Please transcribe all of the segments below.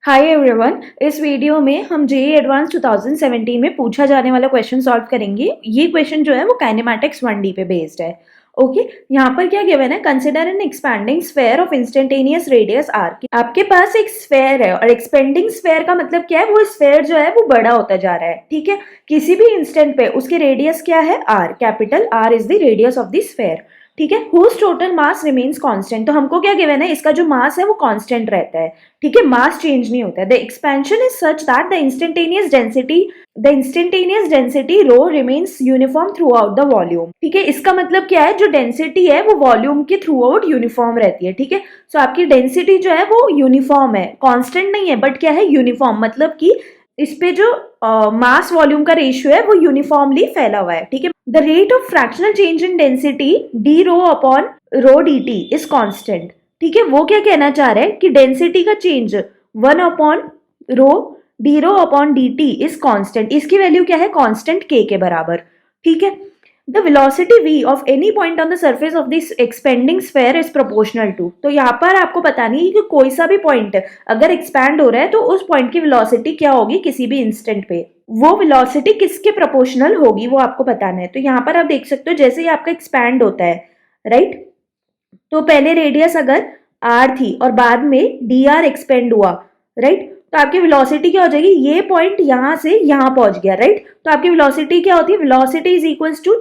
Hi everyone, इस video में हम जेईई एडवांस 2017 में पूछा जाने वाला क्वेश्चन सॉल्व करेंगे। ये क्वेश्चन जो है वो काइनेमैटिक्स 1D पे बेस्ड है। ओके, यहाँ पर क्या गिवन है, consider an expanding sphere of instantaneous radius R. आपके पास एक स्फेयर है और एक्सपेंडिंग स्फेयर का मतलब क्या है, वो स्फेयर जो है वो बड़ा होता जा रहा है। ठीक है, किसी भी इंस्टेंट पे उसकी रेडियस क्या है, R. Capital R is the radius of the sphere. ठीक है, whose total mass remains constant. तो हमको क्या गिवन है, इसका जो मास है वो कांस्टेंट रहता है। ठीक है, मास चेंज नहीं होता है। The expansion is such that the instantaneous density rho remains uniform through out the volume. ठीक है, इसका मतलब क्या है, जो डेंसिटी है वो वॉल्यूम के थ्रू आउट यूनिफॉर्म रहती है। ठीक है, सो आपकी डेंसिटी जो है वो यूनिफॉर्म है, कांस्टेंट नहीं है, बट क्या है, यूनिफॉर्म। मतलब कि इस पे जो मास वॉल्यूम का रेशियो है वो यूनिफॉर्मली फैला हुआ है। ठीक है, the rate of fractional change in density D rho upon rho D t is constant. ठीक है, वो क्या कहना चाह रहा है कि डेंसिटी का change 1 upon rho d rho upon d t is constant. इसकी वैल्यू क्या है, कॉन्स्टेंट के बराबर। ठीक है, the velocity v of any point on the surface of this expanding sphere is proportional to. तो यहाँ पर आपको बतानी है कि कोई सा भी पॉइंट अगर एक्सपैंड हो रहा है तो उस पॉइंट की वेलोसिटी क्या होगी किसी भी इंस्टेंट पे, वो वेलोसिटी किसके प्रोपोर्शनल होगी वो आपको बताना है। तो यहाँ पर आप देख सकते हो, जैसे ही आपका एक्सपैंड होता है, राइट, तो पहले रेडियस अगर आर थी और बाद में डी आर एक्सपेंड हुआ, राइट, तो आपकी वेलोसिटी क्या हो जाएगी, ये पॉइंट यहां से यहां पहुंच गया, राइट, तो आपकी वेलोसिटी क्या होती है, velocity is equals to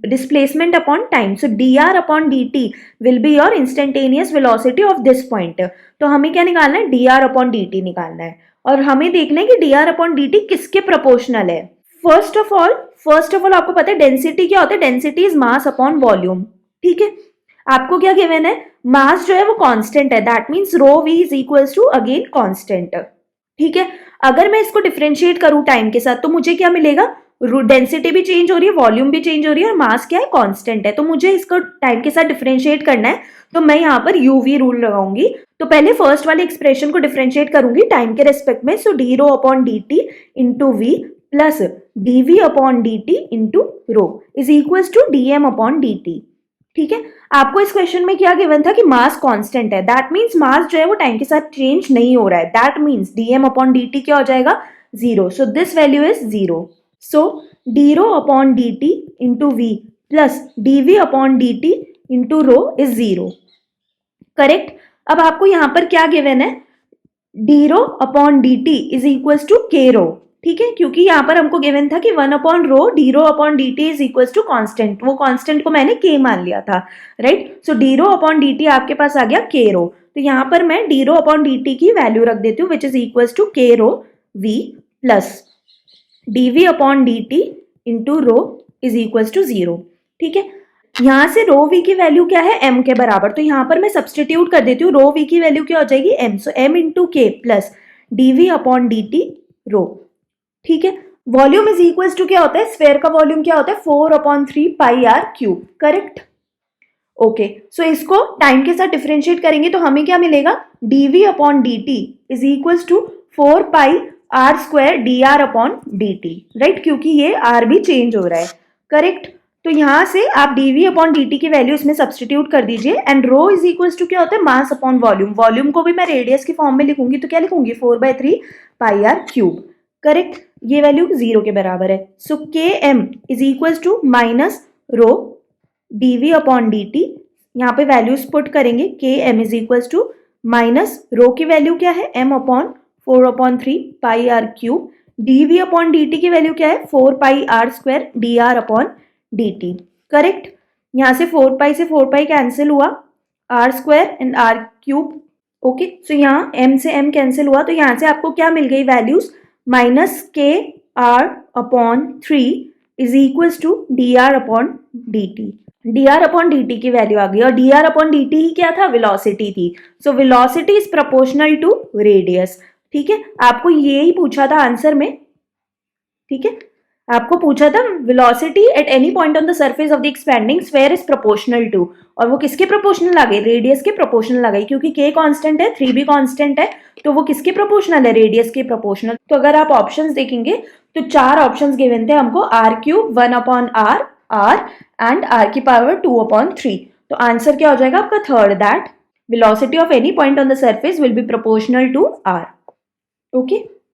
displacement upon time. So d r upon d t will be your instantaneous velocity of this point. तो हमें क्या निकालना है, d r upon d t निकालना है, और हमें देखना है कि d r upon d t किसके प्रोपोर्शनल है। फर्स्ट ऑफ ऑल आपको पता है डेंसिटी क्या होता है, density is mass upon volume. ठीक है, आपको क्या गिवन है, मास जो है वो कांस्टेंट है, that means rho V is equals to again constant. ठीक है, अगर मैं इसको डिफरेंशिएट करूं टाइम के साथ तो मुझे क्या मिलेगा, डेंसिटी भी चेंज हो रही है, वॉल्यूम भी चेंज हो रही है, और मास क्या है, कांस्टेंट है। तो मुझे इसको टाइम के साथ डिफरेंशिएट करना है, तो मैं यहाँ पर यूवी रूल लगाऊंगी। तो पहले फर्स्ट वाले एक्सप्रेशन को डिफरेंशिएट करूंगी टाइम के रेस्पेक्ट में। So d rho upon d t into V plus d V upon d t into rho is equals to d m upon d t. ठीक है, आपको इस क्वेश्चन में क्या गिवन था कि मास कांस्टेंट है, दैट मींस मास जो है वो टाइम के साथ चेंज नहीं हो रहा है, that means dm upon dt क्या हो जाएगा, zero. So this value is zero. So d rho upon d t into V plus d V upon d t into rho is zero. Correct. अब आपको यहां पर क्या गिवन है, d rho upon d t is equals to K rho. ठीक है, क्योंकि यहाँ पर हमको गिवन था कि 1 upon rho d rho upon d t is equals to constant, वो कॉन्स्टेंट को मैंने के मान लिया था, right. So d rho upon d t आपके पास आ गया के रो। तो यहाँ पर मैं d rho upon d t की वैल्यू रख देती हूँ, which is equals to K rho V plus d V upon d t into rho is equals to zero. ठीक है, यहाँ से रो वी की वैल्यू क्या है, m के बराबर। तो यहाँ पर मैं सब्सटीट्यूट कर देती हूँ, रो वी की वैल्यू क्या हो जाएगी, m। So m into K plus d V upon d t rho. ठीक है, वॉल्यूम इज इक्वल्स टू क्या होता है, स्फेयर का वॉल्यूम क्या होता है, 4/3 pi r cube. Correct. Okay, सो इसको टाइम के साथ डिफरेंशिएट करेंगे तो हमें क्या मिलेगा, dv upon dt is equals to 4 pi r square d r upon d t, right, क्योंकि ये r भी चेंज हो रहा है। करेक्ट। तो यहां से आप dv अपॉन dt की वैल्यू इसमें सब्सटीट्यूट कर दीजिए, and rho is equals to क्या होता है, मास अपॉन वॉल्यूम। वॉल्यूम को भी मैं रेडियस की फॉर्म में लिखूंगी, तो क्या लिखूंगी, 4/3 पाई आर क्यूब। करेक्ट, ये वैल्यू जीरो के बराबर है। So K m is equals to minus rho d V upon d t, यहाँ पे वैल्यूज पुट करेंगे, K m is equals to minus rho की वैल्यू क्या है, m upon 4/3 pi r cube, d V upon d t की value क्या है, 4 pi r square d r upon d t. Correct, यहाँ से 4 पाई से 4 पाई कैंसिल हुआ, r square and r cube. Okay, so यहाँ m से m cancel हुआ, तो यहाँ से आपको क्या मिल गई values, minus K r upon 3 is equals to d r upon d t. D r upon d t की वैल्यू आ गई, और d r upon d t ही क्या था, वेलोसिटी थी। So velocity is proportional to radius. ठीक है, आपको ये ही पूछा था आंसर में। ठीक है, आपको पूछा था velocity at any point on the surface of the expanding sphere is proportional to, और वो किसके प्रोपोर्शनल आ गई, रेडियस के प्रोपोर्शनल आ गई, क्योंकि k कांस्टेंट है, 3 भी कांस्टेंट है, तो वो किसके प्रोपोर्शनल है, रेडियस के प्रोपोर्शनल। तो अगर आप ऑप्शंस देखेंगे तो 4 ऑप्शंस गिवन थे हमको, r cube, 1 upon r, r and r की पावर 2/3। तो आंसर क्या हो जाएगा आपका third, that velocity of any point on the surface will be proportional to r। Okay.